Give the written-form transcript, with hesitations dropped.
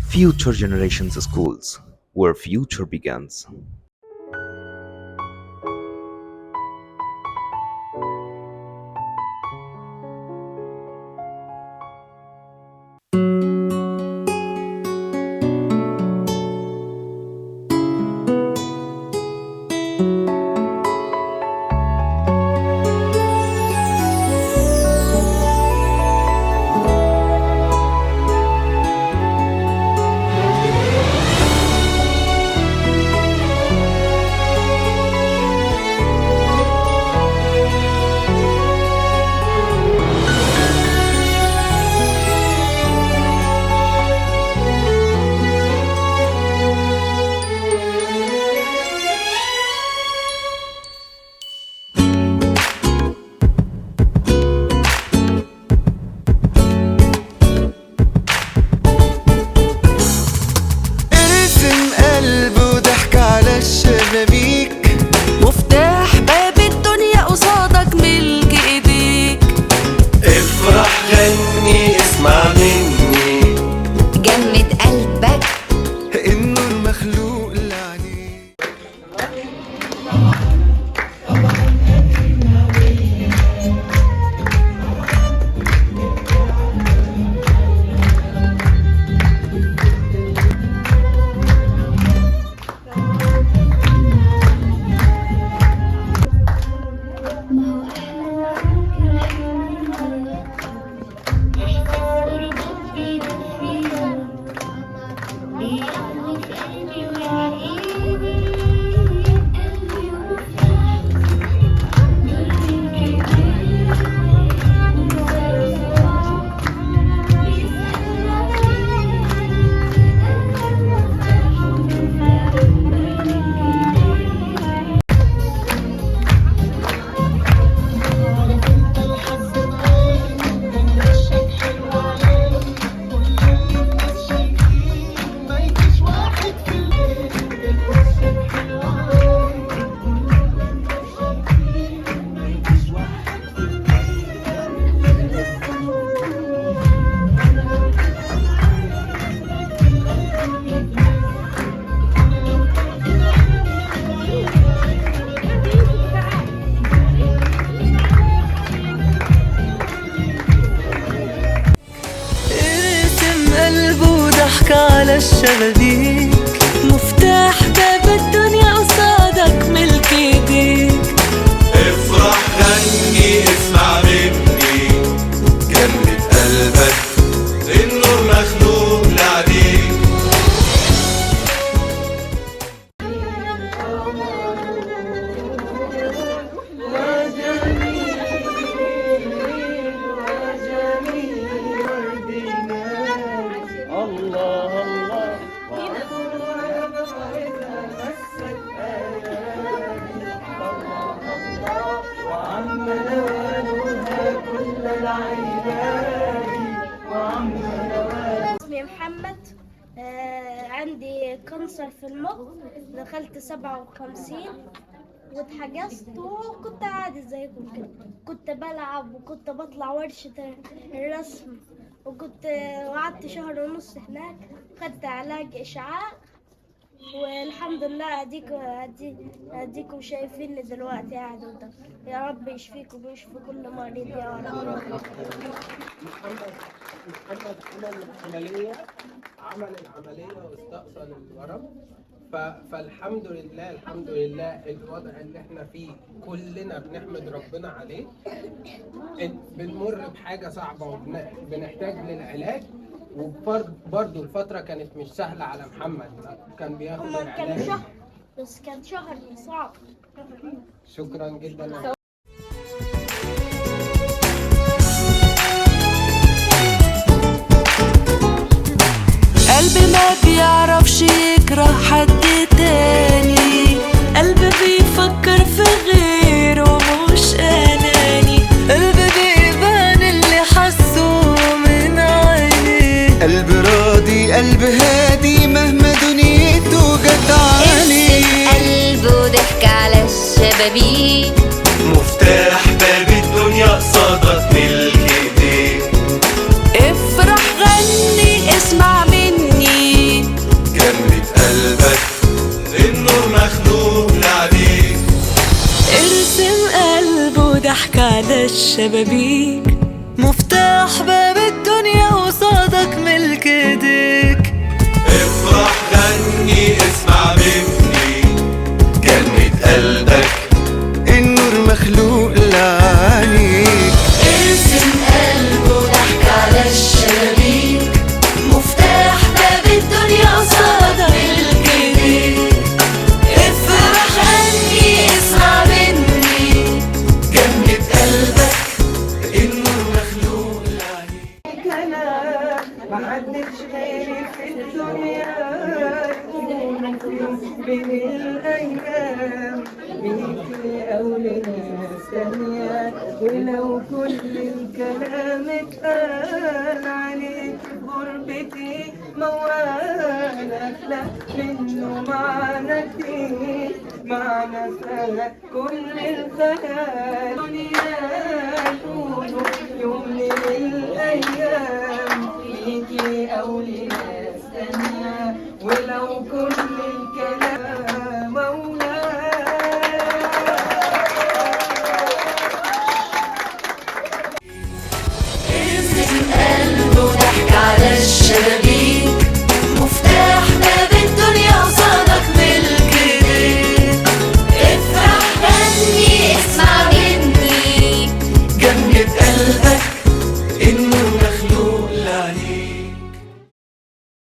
Future Generations Schools, where future begins. مفتاح باب الدنيا قصادك ملك ايديك. افرح غني اسمع مني، جمد قلبك انه المخلوق اللي عليك. على الشبابيك، مفتاح باب الدنيا قصادك ملك ايديك. افرح غني اسمع مني، جمد قلبك النور مخلوق لعليك. اسمي محمد. عندي كانسر في المخ، دخلت 57 واتحجزت، وكنت عادي زيكم كده. كنت بلعب وكنت بطلع ورشة الرسم، وكنت قعدت شهر ونص هناك، خدت علاج إشعاع، والحمد لله اديكم شايفيني دلوقتي قاعد قدام. يا رب يشفيكم ويشفي كل مريض يا رب. محمد عمل العملية واستأصل الورم. فالحمد لله الوضع اللي احنا فيه كلنا بنحمد ربنا عليه. بنمر بحاجة صعبة وبنحتاج للعلاج، وبرضه الفترة كانت مش سهلة على محمد، كان بياخد العلاج. كان شهر، بس كان شهر صعب. شكرا جدا. قلبي ما بيعرفش يكره حد تاني، قلبي بيفكر في غيره مش اناني، قلبي بيبان اللي حسه من عيني، قلب راضي قلب هادي مهما دنيته جت عليه. قلبه ضحك على الشبابيك، مفتاح باب الدنيا قصادك ملك ايديك. افرح غني اسمع مني، الشبابيك، مفتاح باب الدنيا قصادك ملك ايديك. افرح غني اسمع مني كلمة قلبك، النور مخلوق لعينيك. ارسم قلب وضحك على الشبابيك، مفتاح باب الدنيا قصادك ملك ايديك. افرح غني اسمع مني كلمة قلبك، النور مخلوق لعينيك. أنا محدش غيري في الدنيا يكون بين الأيام بيكي أو لناس تانية، ولو كل الكلام اتقال عليك غربتي موالك، لا منه معنى كتير، معنى سنة كل الخيال.